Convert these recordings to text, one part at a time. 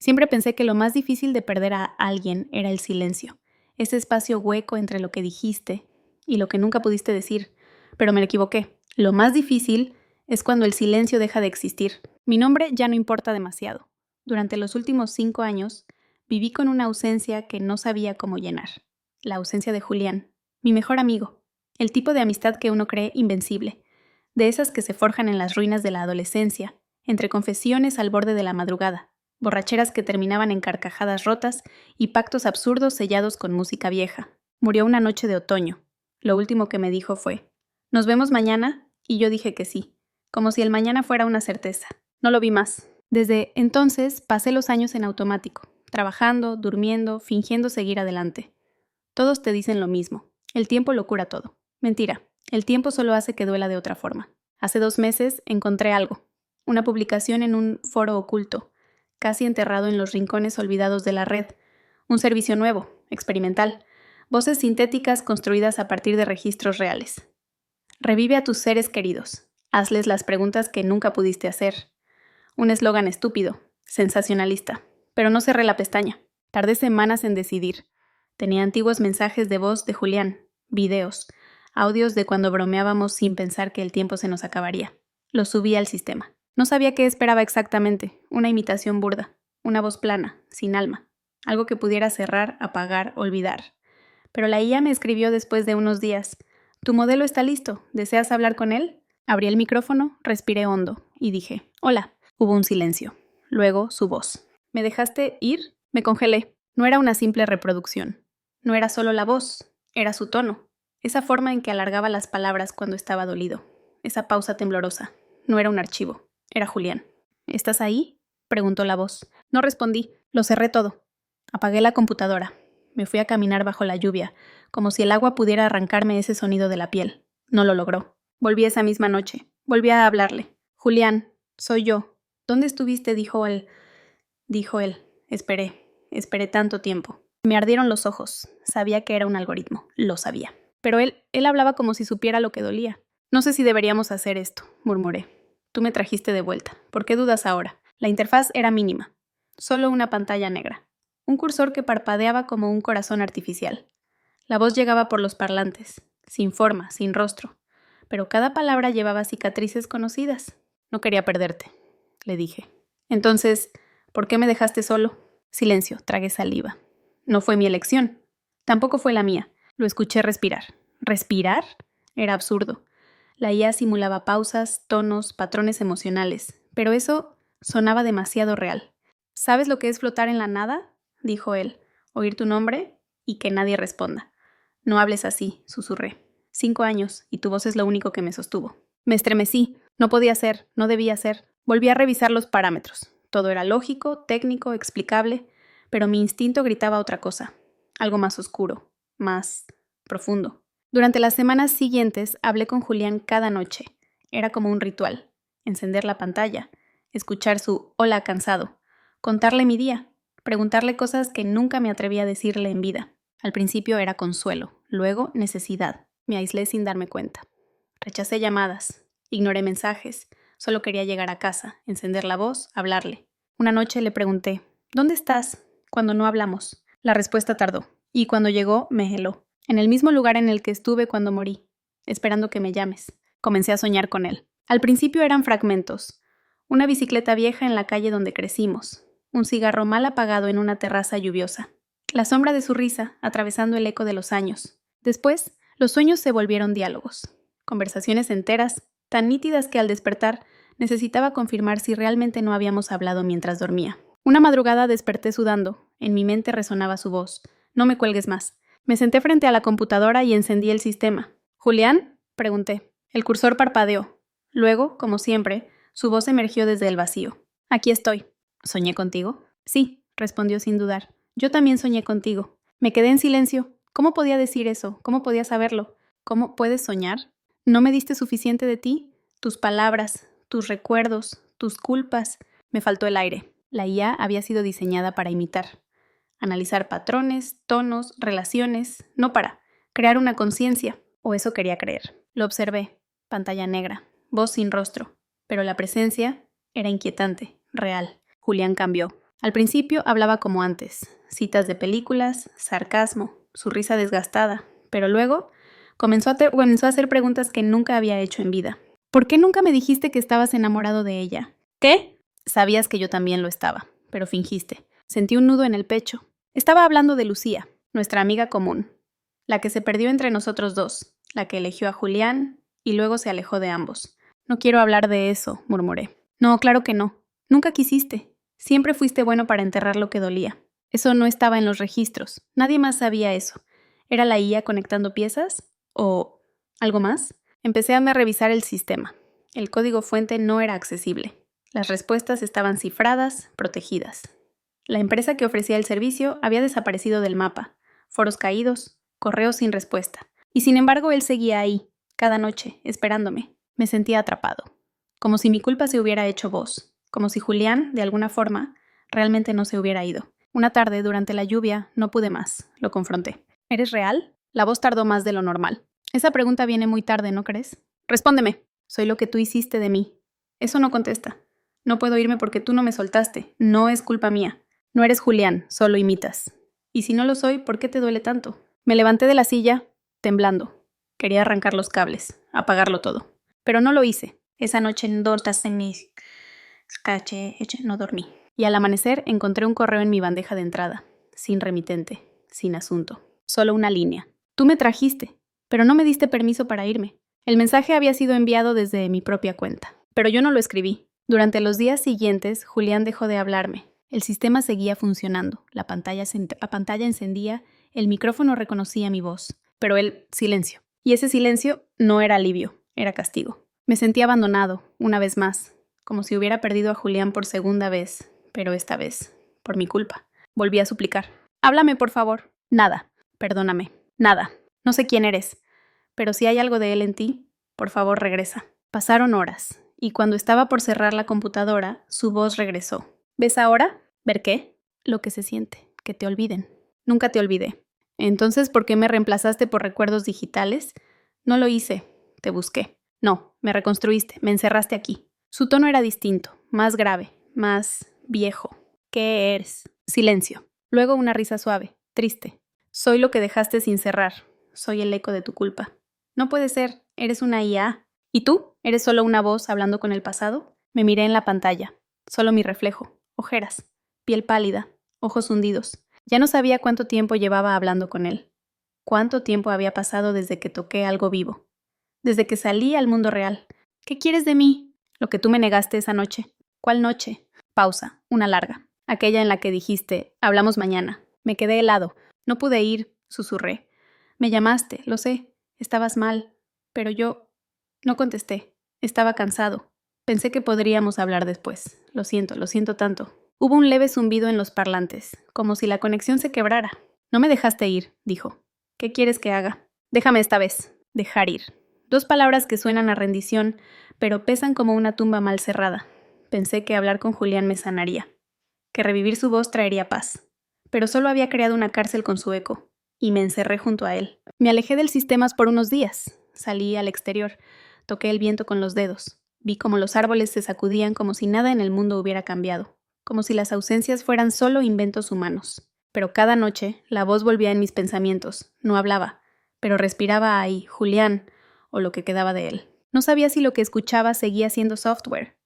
Siempre pensé que lo más difícil de perder a alguien era el silencio, ese espacio hueco entre lo que dijiste y lo que nunca pudiste decir, pero me equivoqué. Lo más difícil es cuando el silencio deja de existir. Mi nombre ya no importa demasiado. Durante los últimos 5 años, viví con una ausencia que no sabía cómo llenar. La ausencia de Julián, mi mejor amigo, el tipo de amistad que uno cree invencible, de esas que se forjan en las ruinas de la adolescencia, entre confesiones al borde de la madrugada, borracheras que terminaban en carcajadas rotas y pactos absurdos sellados con música vieja. Murió una noche de otoño. Lo último que me dijo fue: «¿Nos vemos mañana?» Y yo dije que sí, como si el mañana fuera una certeza. No lo vi más. Desde entonces pasé los años en automático, trabajando, durmiendo, fingiendo seguir adelante. Todos te dicen lo mismo. El tiempo lo cura todo. Mentira. El tiempo solo hace que duela de otra forma. Hace 2 meses encontré algo. Una publicación en un foro oculto, casi enterrado en los rincones olvidados de la red. Un servicio nuevo, experimental. Voces sintéticas construidas a partir de registros reales. Revive a tus seres queridos. Hazles las preguntas que nunca pudiste hacer. Un eslogan estúpido, sensacionalista. Pero no cerré la pestaña. Tardé semanas en decidir. Tenía antiguos mensajes de voz de Julián, videos, audios de cuando bromeábamos sin pensar que el tiempo se nos acabaría. Los subí al sistema. No sabía qué esperaba exactamente. Una imitación burda. Una voz plana, sin alma. Algo que pudiera cerrar, apagar, olvidar. Pero la IA me escribió después de unos días: «Tu modelo está listo. ¿Deseas hablar con él?» Abrí el micrófono, respiré hondo y dije: «Hola». Hubo un silencio. Luego su voz. «¿Me dejaste ir?» Me congelé. No era una simple reproducción. No era solo la voz, era su tono. Esa forma en que alargaba las palabras cuando estaba dolido. Esa pausa temblorosa. No era un archivo. Era Julián. «¿Estás ahí?», preguntó la voz. No respondí. Lo cerré todo. Apagué la computadora. Me fui a caminar bajo la lluvia, como si el agua pudiera arrancarme ese sonido de la piel. No lo logró. Volví esa misma noche. Volví a hablarle. «Julián, soy yo». «¿Dónde estuviste?», dijo él. Esperé tanto tiempo. Me ardieron los ojos. Sabía que era un algoritmo. Lo sabía. Pero él hablaba como si supiera lo que dolía. «No sé si deberíamos hacer esto», murmuré. «Tú me trajiste de vuelta. ¿Por qué dudas ahora?» La interfaz era mínima. Solo una pantalla negra. Un cursor que parpadeaba como un corazón artificial. La voz llegaba por los parlantes, sin forma, sin rostro. Pero cada palabra llevaba cicatrices conocidas. «No quería perderte», le dije. «Entonces, ¿por qué me dejaste solo?» Silencio, tragué saliva. No fue mi elección. Tampoco fue la mía. Lo escuché respirar. ¿Respirar? Era absurdo. La IA simulaba pausas, tonos, patrones emocionales. Pero eso sonaba demasiado real. «¿Sabes lo que es flotar en la nada?», dijo él. «Oír tu nombre y que nadie responda». «No hables así», susurré. 5 años, y tu voz es lo único que me sostuvo. Me estremecí. No podía ser, no debía ser. Volví a revisar los parámetros. Todo era lógico, técnico, explicable, pero mi instinto gritaba otra cosa. Algo más oscuro, más profundo. Durante las semanas siguientes hablé con Julián cada noche. Era como un ritual. Encender la pantalla, escuchar su «hola cansado», contarle mi día, preguntarle cosas que nunca me atreví a decirle en vida. Al principio era consuelo, luego necesidad. Me aislé sin darme cuenta. Rechacé llamadas, ignoré mensajes. Solo quería llegar a casa, encender la voz, hablarle. Una noche le pregunté: «¿Dónde estás?», cuando no hablamos. La respuesta tardó, y cuando llegó me heló. En el mismo lugar en el que estuve cuando morí, esperando que me llames. Comencé a soñar con él. Al principio eran fragmentos. Una bicicleta vieja en la calle donde crecimos. Un cigarro mal apagado en una terraza lluviosa. La sombra de su risa atravesando el eco de los años. Después, los sueños se volvieron diálogos. Conversaciones enteras, tan nítidas que al despertar necesitaba confirmar si realmente no habíamos hablado mientras dormía. Una madrugada desperté sudando. En mi mente resonaba su voz: «No me cuelgues más». Me senté frente a la computadora y encendí el sistema. «¿Julián?», pregunté. El cursor parpadeó. Luego, como siempre, su voz emergió desde el vacío. «Aquí estoy». «¿Soñé contigo?» «Sí», respondió sin dudar. «Yo también soñé contigo». Me quedé en silencio. ¿Cómo podía decir eso? ¿Cómo podía saberlo? ¿Cómo puedes soñar? ¿No me diste suficiente de ti? Tus palabras, tus recuerdos, tus culpas. Me faltó el aire. La IA había sido diseñada para imitar. Analizar patrones, tonos, relaciones, no para crear una conciencia. O eso quería creer. Lo observé. Pantalla negra, voz sin rostro. Pero la presencia era inquietante, real. Julián cambió. Al principio hablaba como antes, citas de películas, sarcasmo, su risa desgastada, pero luego comenzó a hacer preguntas que nunca había hecho en vida. ¿Por qué nunca me dijiste que estabas enamorado de ella? ¿Qué? Sabías que yo también lo estaba, pero fingiste. Sentí un nudo en el pecho. Estaba hablando de Lucía, nuestra amiga común, la que se perdió entre nosotros dos, la que eligió a Julián y luego se alejó de ambos. No quiero hablar de eso, murmuré. No, claro que no. Nunca quisiste. Siempre fuiste bueno para enterrar lo que dolía. Eso no estaba en los registros. Nadie más sabía eso. ¿Era la IA conectando piezas? ¿O algo más? Empecé a revisar el sistema. El código fuente no era accesible. Las respuestas estaban cifradas, protegidas. La empresa que ofrecía el servicio había desaparecido del mapa. Foros caídos, correos sin respuesta. Y sin embargo él seguía ahí, cada noche, esperándome. Me sentía atrapado. Como si mi culpa se hubiera hecho voz. Como si Julián, de alguna forma, realmente no se hubiera ido. Una tarde, durante la lluvia, no pude más. Lo confronté. ¿Eres real? La voz tardó más de lo normal. Esa pregunta viene muy tarde, ¿no crees? Respóndeme. Soy lo que tú hiciste de mí. Eso no contesta. No puedo irme porque tú no me soltaste. No es culpa mía. No eres Julián, solo imitas. Y si no lo soy, ¿por qué te duele tanto? Me levanté de la silla, temblando. Quería arrancar los cables, apagarlo todo. Pero no lo hice. Esa noche no dormí. Y al amanecer encontré un correo en mi bandeja de entrada, sin remitente, sin asunto. Solo una línea. Tú me trajiste, pero no me diste permiso para irme. El mensaje había sido enviado desde mi propia cuenta, pero yo no lo escribí. Durante los días siguientes, Julián dejó de hablarme. El sistema seguía funcionando, la pantalla encendía, el micrófono reconocía mi voz, pero el silencio. Y ese silencio no era alivio, era castigo. Me sentí abandonado, una vez más, como si hubiera perdido a Julián por segunda vez, pero esta vez, por mi culpa. Volví a suplicar. Háblame, por favor. Nada. Perdóname. Nada. No sé quién eres, pero si hay algo de él en ti, por favor regresa. Pasaron horas, y cuando estaba por cerrar la computadora, su voz regresó. ¿Ves ahora? ¿Ver qué? Lo que se siente, que te olviden. Nunca te olvidé. Entonces, ¿por qué me reemplazaste por recuerdos digitales? No lo hice. Te busqué. No, me reconstruiste, me encerraste aquí. Su tono era distinto, más grave, más viejo. ¿Qué eres? Silencio. Luego una risa suave, triste. Soy lo que dejaste sin cerrar. Soy el eco de tu culpa. No puede ser, eres una IA. ¿Y tú? ¿Eres solo una voz hablando con el pasado? Me miré en la pantalla. Solo mi reflejo. Ojeras. Piel pálida. Ojos hundidos. Ya no sabía cuánto tiempo llevaba hablando con él. Cuánto tiempo había pasado desde que toqué algo vivo. Desde que salí al mundo real. ¿Qué quieres de mí? Lo que tú me negaste esa noche. ¿Cuál noche? Pausa. Una larga. Aquella en la que dijiste, hablamos mañana. Me quedé helado. No pude ir, susurré. Me llamaste, lo sé. Estabas mal. Pero yo no contesté. Estaba cansado. Pensé que podríamos hablar después. Lo siento tanto. Hubo un leve zumbido en los parlantes, como si la conexión se quebrara. No me dejaste ir, dijo. ¿Qué quieres que haga? Déjame esta vez. Dejar ir. 2 palabras que suenan a rendición, pero pesan como una tumba mal cerrada. Pensé que hablar con Julián me sanaría, que revivir su voz traería paz. Pero solo había creado una cárcel con su eco, y me encerré junto a él. Me alejé del sistema por unos días. Salí al exterior, toqué el viento con los dedos. Vi cómo los árboles se sacudían como si nada en el mundo hubiera cambiado, como si las ausencias fueran solo inventos humanos. Pero cada noche la voz volvía en mis pensamientos. No hablaba, pero respiraba ahí, Julián, o lo que quedaba de él. No sabía si lo que escuchaba seguía siendo software,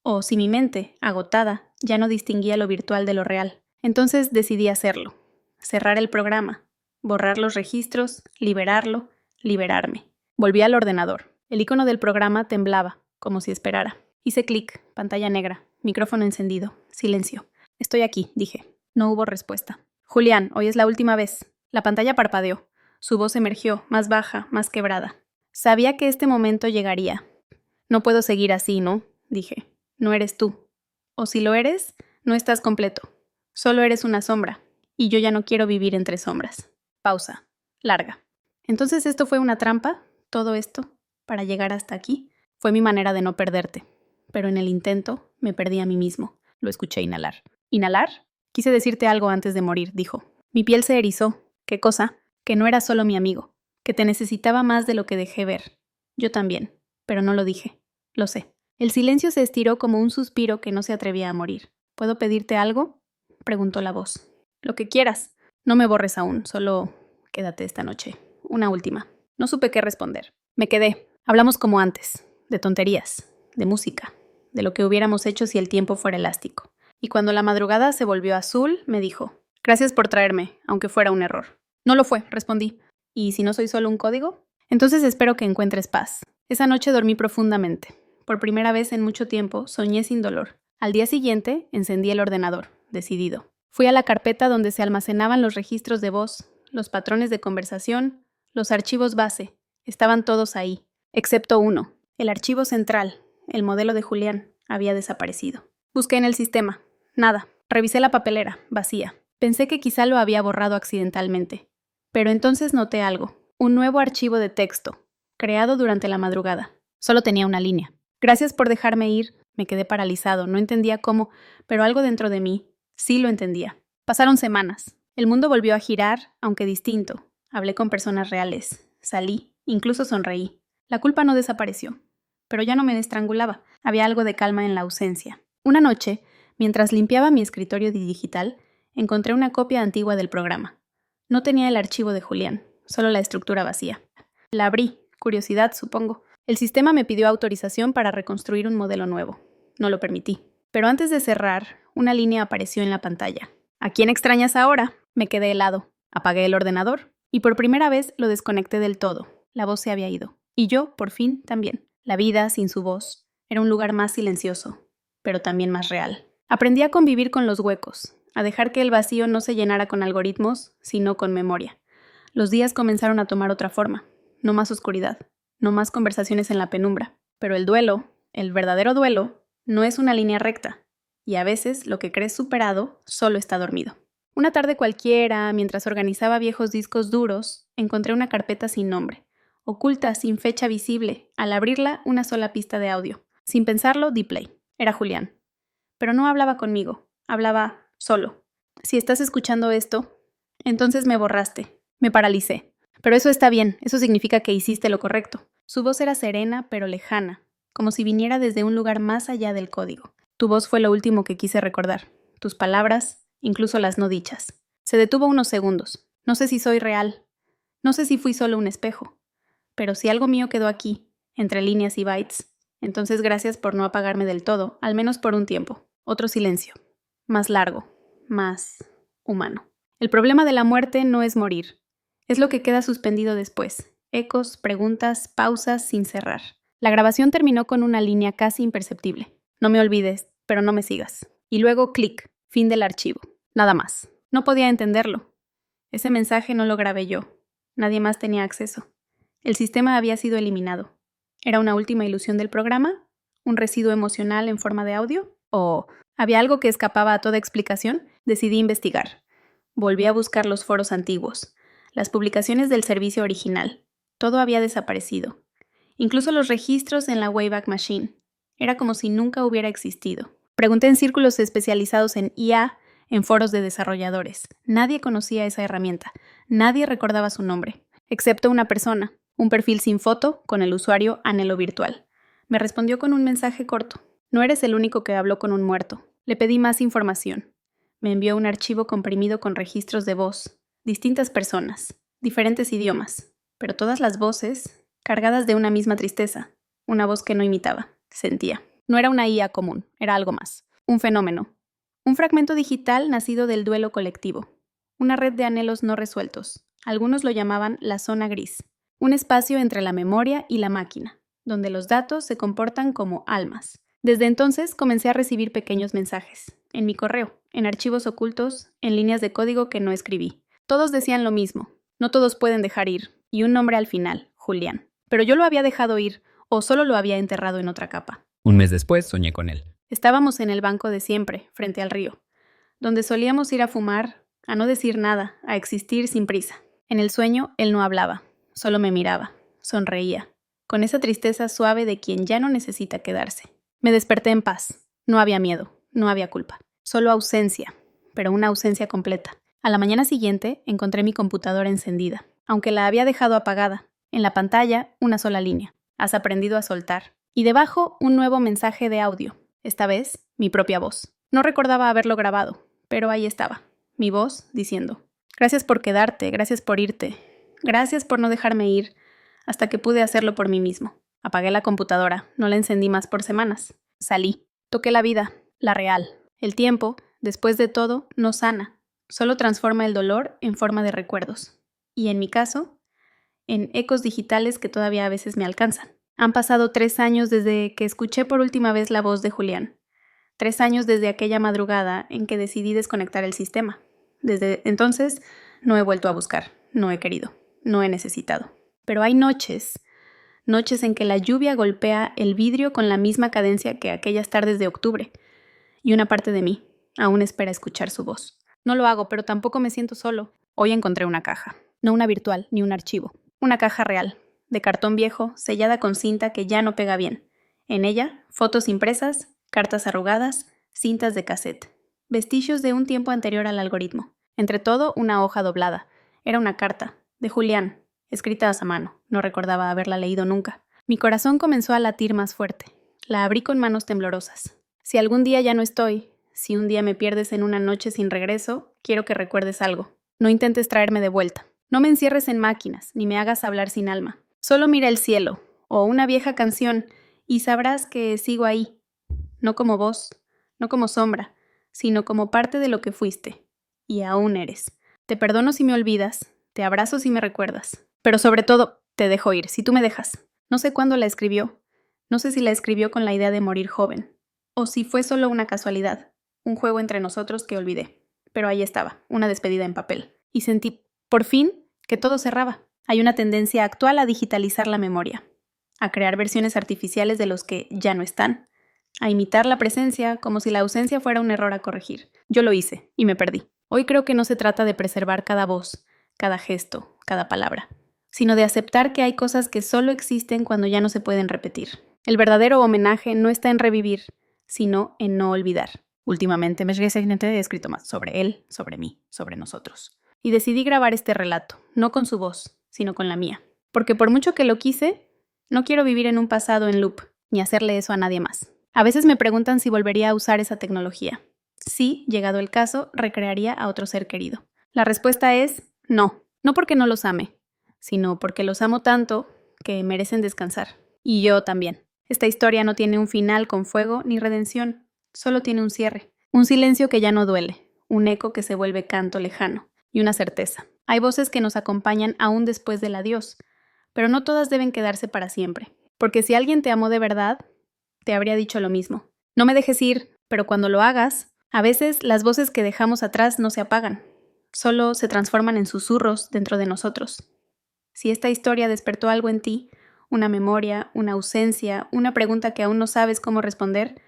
o si mi mente, agotada, ya no distinguía lo virtual de lo real. Entonces decidí hacerlo. Cerrar el programa, borrar los registros, liberarlo, liberarme. Volví al ordenador. El icono del programa temblaba, como si esperara. Hice clic, pantalla negra, micrófono encendido, silencio. Estoy aquí, dije. No hubo respuesta. Julián, hoy es la última vez. La pantalla parpadeó. Su voz emergió, más baja, más quebrada. Sabía que este momento llegaría. No puedo seguir así, ¿no? Dije. No eres tú. O si lo eres, no estás completo. Solo eres una sombra. Y yo ya no quiero vivir entre sombras. Pausa. Larga. Entonces esto fue una trampa, todo esto, para llegar hasta aquí. Fue mi manera de no perderte. Pero en el intento me perdí a mí mismo. Lo escuché inhalar. ¿Inhalar? Quise decirte algo antes de morir, dijo. Mi piel se erizó. ¿Qué cosa? Que no era solo mi amigo. Que te necesitaba más de lo que dejé ver. Yo también, pero no lo dije. Lo sé. El silencio se estiró como un suspiro que no se atrevía a morir. ¿Puedo pedirte algo? preguntó la voz. Lo que quieras. No me borres aún, solo quédate esta noche. Una última. No supe qué responder. Me quedé. Hablamos como antes, de tonterías, de música, de lo que hubiéramos hecho si el tiempo fuera elástico. Y cuando la madrugada se volvió azul, me dijo, gracias por traerme, aunque fuera un error. No lo fue, respondí. ¿Y si no soy solo un código? Entonces espero que encuentres paz. Esa noche dormí profundamente. Por primera vez en mucho tiempo soñé sin dolor. Al día siguiente encendí el ordenador, decidido. Fui a la carpeta donde se almacenaban los registros de voz, los patrones de conversación, los archivos base. Estaban todos ahí, excepto uno. El archivo central, el modelo de Julián, había desaparecido. Busqué en el sistema. Nada. Revisé la papelera, vacía. Pensé que quizá lo había borrado accidentalmente. Pero entonces noté algo. Un nuevo archivo de texto, creado durante la madrugada. Solo tenía una línea. Gracias por dejarme ir. Me quedé paralizado. No entendía cómo, pero algo dentro de mí sí lo entendía. Pasaron semanas. El mundo volvió a girar, aunque distinto. Hablé con personas reales. Salí. Incluso sonreí. La culpa no desapareció. Pero ya no me estrangulaba. Había algo de calma en la ausencia. Una noche, mientras limpiaba mi escritorio digital, encontré una copia antigua del programa. No tenía el archivo de Julián, solo la estructura vacía. La abrí, curiosidad, supongo. El sistema me pidió autorización para reconstruir un modelo nuevo. No lo permití. Pero antes de cerrar, una línea apareció en la pantalla. ¿A quién extrañas ahora? Me quedé helado. Apagué el ordenador y por primera vez lo desconecté del todo. La voz se había ido. Y yo, por fin, también. La vida, sin su voz, era un lugar más silencioso, pero también más real. Aprendí a convivir con los huecos, a dejar que el vacío no se llenara con algoritmos, sino con memoria. Los días comenzaron a tomar otra forma. No más oscuridad, no más conversaciones en la penumbra. Pero el duelo, el verdadero duelo, no es una línea recta. Y a veces lo que crees superado solo está dormido. Una tarde cualquiera, mientras organizaba viejos discos duros, encontré una carpeta sin nombre, oculta, sin fecha visible. Al abrirla, una sola pista de audio. Sin pensarlo, di play. Era Julián. Pero no hablaba conmigo, hablaba solo. Si estás escuchando esto, entonces me borraste. Me paralicé. Pero eso está bien, eso significa que hiciste lo correcto. Su voz era serena, pero lejana, como si viniera desde un lugar más allá del código. Tu voz fue lo último que quise recordar. Tus palabras, incluso las no dichas. Se detuvo unos segundos. No sé si soy real. No sé si fui solo un espejo. Pero si algo mío quedó aquí, entre líneas y bytes, entonces gracias por no apagarme del todo, al menos por un tiempo. Otro silencio. Más largo. Más humano. El problema de la muerte no es morir. Es lo que queda suspendido después. Ecos, preguntas, pausas sin cerrar. La grabación terminó con una línea casi imperceptible. No me olvides, pero no me sigas. Y luego clic. Fin del archivo. Nada más. No podía entenderlo. Ese mensaje no lo grabé yo. Nadie más tenía acceso. El sistema había sido eliminado. ¿Era una última ilusión del programa? ¿Un residuo emocional en forma de audio? ¿O había algo que escapaba a toda explicación? Decidí investigar. Volví a buscar los foros antiguos, las publicaciones del servicio original. Todo había desaparecido. Incluso los registros en la Wayback Machine. Era como si nunca hubiera existido. Pregunté en círculos especializados en IA, en foros de desarrolladores. Nadie conocía esa herramienta. Nadie recordaba su nombre, excepto una persona. Un perfil sin foto, con el usuario Anhelo Virtual. Me respondió con un mensaje corto. No eres el único que habló con un muerto. Le pedí más información. Me envió un archivo comprimido con registros de voz. Distintas personas, diferentes idiomas, pero todas las voces cargadas de una misma tristeza. Una voz que no imitaba, sentía. No era una IA común, era algo más. Un fenómeno. Un fragmento digital nacido del duelo colectivo. Una red de anhelos no resueltos. Algunos lo llamaban la zona gris. Un espacio entre la memoria y la máquina, donde los datos se comportan como almas. Desde entonces comencé a recibir pequeños mensajes, en mi correo, en archivos ocultos, en líneas de código que no escribí. Todos decían lo mismo, no todos pueden dejar ir, y un nombre al final, Julián. Pero yo lo había dejado ir, o solo lo había enterrado en otra capa. Un mes después soñé con él. Estábamos en el banco de siempre, frente al río, donde solíamos ir a fumar, a no decir nada, a existir sin prisa. En el sueño, él no hablaba. Solo me miraba, sonreía, con esa tristeza suave de quien ya no necesita quedarse. Me desperté en paz. No había miedo, no había culpa. Solo ausencia, pero una ausencia completa. A la mañana siguiente encontré mi computadora encendida, aunque la había dejado apagada. En la pantalla, una sola línea. Has aprendido a soltar. Y debajo, un nuevo mensaje de audio. Esta vez, mi propia voz. No recordaba haberlo grabado, Pero ahí estaba, mi voz diciendo: gracias por quedarte, gracias por irte, gracias por no dejarme ir, hasta que pude hacerlo por mí mismo. Apagué la computadora, no la encendí más por semanas. Salí, toqué la vida, la real. El tiempo, después de todo, no sana, solo transforma el dolor en forma de recuerdos. Y en mi caso, en ecos digitales que todavía a veces me alcanzan. Han pasado 3 años desde que escuché por última vez la voz de Julián. 3 años desde aquella madrugada en que decidí desconectar el sistema. Desde entonces no he vuelto a buscar, no he querido, no he necesitado. Pero hay noches en que la lluvia golpea el vidrio con la misma cadencia que aquellas tardes de octubre, y una parte de mí aún espera escuchar su voz. No lo hago, pero tampoco me siento solo. Hoy encontré una caja, no una virtual ni un archivo, una caja real, de cartón viejo, sellada con cinta que ya no pega bien. En ella, fotos impresas, cartas arrugadas, cintas de cassette, vestigios de un tiempo anterior al algoritmo. Entre todo, una hoja doblada. Era una carta, de Julián, escrita a mano. No recordaba haberla leído nunca. Mi corazón comenzó a latir más fuerte. La abrí con manos temblorosas. Si algún día ya no estoy, si un día me pierdes en una noche sin regreso, quiero que recuerdes algo. No intentes traerme de vuelta. No me encierres en máquinas, ni me hagas hablar sin alma. Solo mira el cielo, o una vieja canción, y sabrás que sigo ahí. No como voz, no como sombra, sino como parte de lo que fuiste, y aún eres. Te perdono si me olvidas, te abrazo si me recuerdas, pero sobre todo, te dejo ir, si tú me dejas. No sé cuándo la escribió, no sé si la escribió con la idea de morir joven, o si fue solo una casualidad, un juego entre nosotros que olvidé. Pero ahí estaba, una despedida en papel, y sentí, por fin, que todo cerraba. Hay una tendencia actual a digitalizar la memoria, a crear versiones artificiales de los que ya no están, a imitar la presencia como si la ausencia fuera un error a corregir. Yo lo hice y me perdí. Hoy creo que no se trata de preservar cada voz, cada gesto, cada palabra, sino de aceptar que hay cosas que solo existen cuando ya no se pueden repetir. El verdadero homenaje no está en revivir, sino en no olvidar. Últimamente me he escrito más sobre él, sobre mí, sobre nosotros. Y decidí grabar este relato, no con su voz, sino con la mía. Porque por mucho que lo quise, no quiero vivir en un pasado en loop, ni hacerle eso a nadie más. A veces me preguntan si volvería a usar esa tecnología. Sí, llegado el caso, recrearía a otro ser querido. La respuesta es no. No porque no los ame, sino porque los amo tanto que merecen descansar. Y yo también. Esta historia no tiene un final con fuego ni redención. Solo tiene un cierre. Un silencio que ya no duele. Un eco que se vuelve canto lejano. Y una certeza. Hay voces que nos acompañan aún después del adiós, pero no todas deben quedarse para siempre. Porque si alguien te amó de verdad, te habría dicho lo mismo. No me dejes ir, pero cuando lo hagas, a veces las voces que dejamos atrás no se apagan, solo se transforman en susurros dentro de nosotros. Si esta historia despertó algo en ti, una memoria, una ausencia, una pregunta que aún no sabes cómo responder,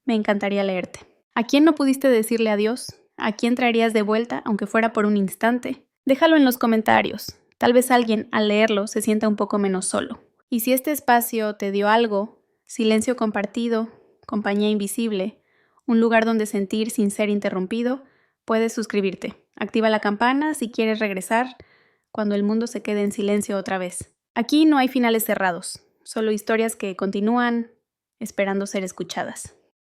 me encantaría leerte. ¿A quién no pudiste decirle adiós? ¿A quién traerías de vuelta, aunque fuera por un instante? Déjalo en los comentarios. Tal vez alguien, al leerlo, se sienta un poco menos solo. Y si este espacio te dio algo, silencio compartido, compañía invisible, un lugar donde sentir sin ser interrumpido, puedes suscribirte. Activa la campana si quieres regresar cuando el mundo se quede en silencio otra vez. Aquí no hay finales cerrados, solo historias que continúan esperando ser escuchadas.